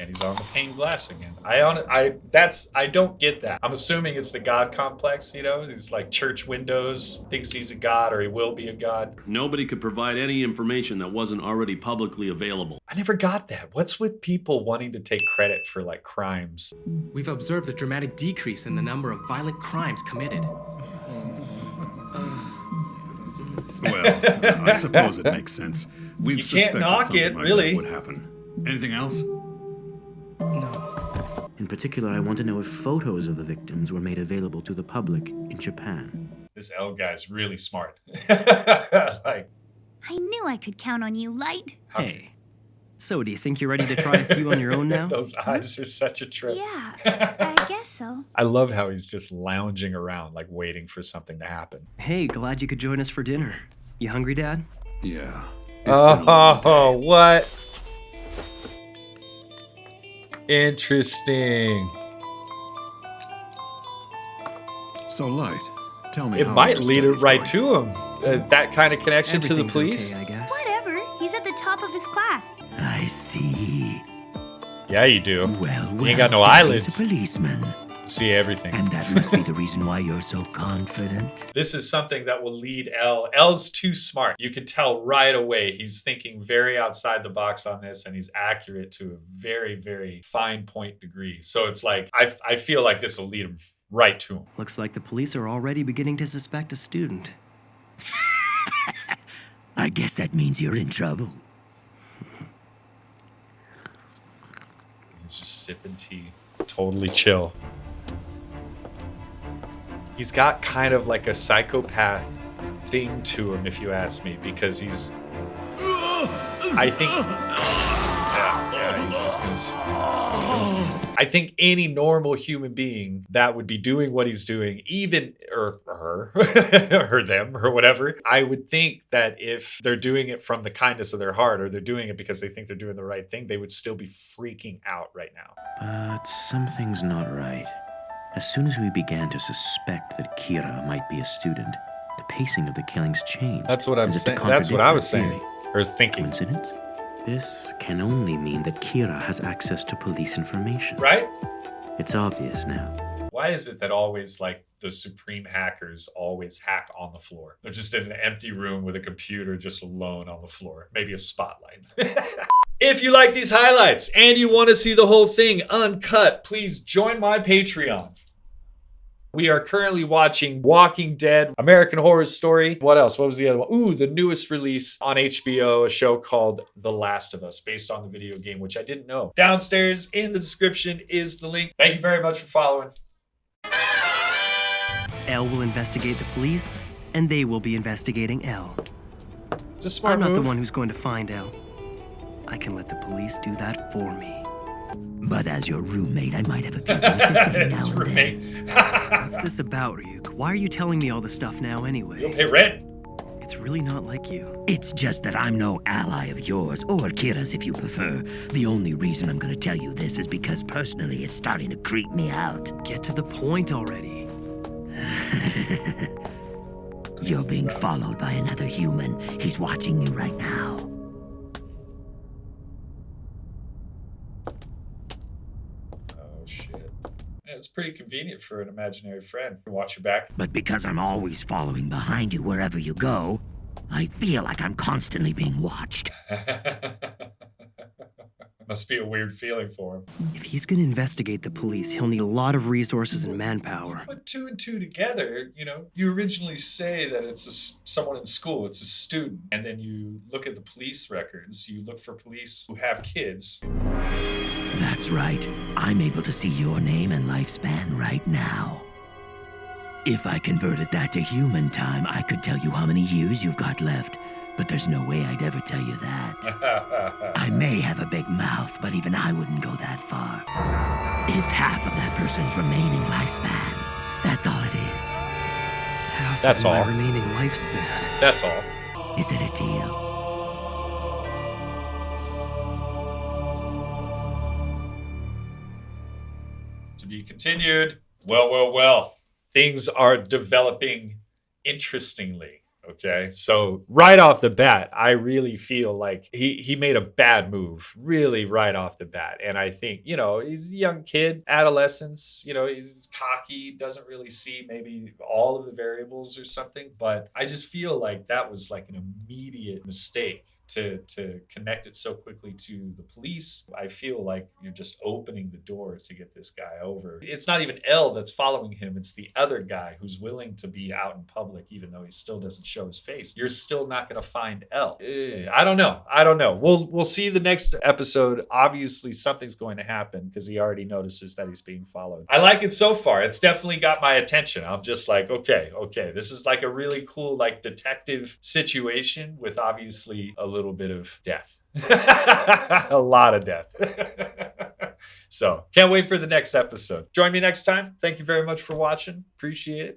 And he's on the pane glass again. I don't get that. I'm assuming it's the God complex, you know? He's like church windows, thinks he's a god or he will be a god. Nobody could provide any information that wasn't already publicly available. I never got that. What's with people wanting to take credit for like crimes? We've observed a dramatic decrease in the number of violent crimes committed. Well, I suppose it makes sense. We've You can't suspected knock something it, like really. that would happen. Anything else? No. In particular, I want to know if photos of the victims were made available to the public in Japan. This L guy's really smart. Like, I knew I could count on you, Light. Hey, so do you think you're ready to try a few on your own now? those eyes are such a trip. Yeah, I guess so. I love how he's just lounging around, like waiting for something to happen. Hey, glad you could join us for dinner. You hungry, Dad? Yeah. It's been a long day. Oh, what? Interesting. So, Light, tell me It how might the lead it study's right going. to him. That kind of connection to the Everything's police. okay, I guess. Whatever. He's at the top of his class. I see. Yeah, you do. Well, You ain't got no Daddy's eyelids. a policeman. See everything. And that must be the reason why you're so confident. This is something that will lead L. L's too smart. You can tell right away he's thinking very outside the box on this, and he's accurate to a very, very fine point degree. So it's like, I feel like this will lead him right to him. Looks like the police are already beginning to suspect a student. I guess that means you're in trouble. He's just sipping tea. Totally chill. He's got kind of like a psychopath thing to him, if you ask me, because he's... I think... Yeah, he's just gonna... I think any normal human being that would be doing what he's doing, even, or her, or them, or whatever, I would think that if they're doing it from the kindness of their heart, or they're doing it because they think they're doing the right thing, they would still be freaking out right now. But something's not right. As soon as we began to suspect that Kira might be a student, the pacing of the killings changed. That's what I'm as if to saying. That's what contradict I our was saying. theory. Or thinking. Coincidence? This can only mean that Kira has access to police information. Right? It's obvious now. Why is it that always, like, the supreme hackers always hack on the floor? They're just in an empty room with a computer just alone on the floor. Maybe a spotlight. If you like these highlights and you want to see the whole thing uncut, please join my Patreon. We are currently watching Walking Dead, American Horror Story. What else? What was the other one? Ooh, the newest release on HBO, a show called The Last of Us, based on the video game, which I didn't know. Downstairs in the description is the link. Thank you very much for following. L will investigate the police, and they will be investigating L. It's a smart I'm not move. the one who's going to find L. I can let the police do that for me. But as your roommate, I might have a few things to say now It's and then. roommate. What's this about, Ryuk? Why are you telling me all this stuff now You don't anyway? pay rent. It's really not like you. It's just that I'm no ally of yours, or Kira's if you prefer. The only reason I'm gonna tell you this is because personally it's starting to creep me out. Get to the point already. You're being followed by another human. He's watching you right now. Oh, shit. Yeah, it's pretty convenient for an imaginary friend to watch your back. But because I'm always following behind you wherever you go, I feel like I'm constantly being watched. Must be a weird feeling for him. If he's gonna investigate the police, he'll need a lot of resources and manpower. Put two and two together, you know, you originally say that it's someone in school, it's a student, and then you look at the police records, you look for police who have kids. That's right. I'm able to see your name and lifespan right now. If I converted that to human time, I could tell you how many years you've got left, but there's no way I'd ever tell you that. I may have a big mouth, but even I wouldn't go that far. Is half of that person's remaining lifespan. That's all it is. Half That's of my all. remaining lifespan. That's all. Is it a deal? To be continued. Well. Things are developing interestingly. Okay. So right off the bat, I really feel like he made a bad move really right off the bat. And I think, he's a young kid, adolescence, he's cocky, doesn't really see maybe all of the variables or something. But I just feel like that was like an immediate mistake to connect it so quickly to the police. I feel like you're just opening the door to get this guy over. It's not even Elle that's following him. It's the other guy who's willing to be out in public, even though he still doesn't show his face. You're still not going to find Elle. I don't know. We'll see the next episode. Obviously, something's going to happen because he already notices that he's being followed. I like it so far. It's definitely got my attention. I'm just like, okay. This is like a really cool, like, detective situation with obviously a little bit of death. A lot of death. So can't wait for the next episode. Join me next time. Thank you very much for watching. Appreciate it.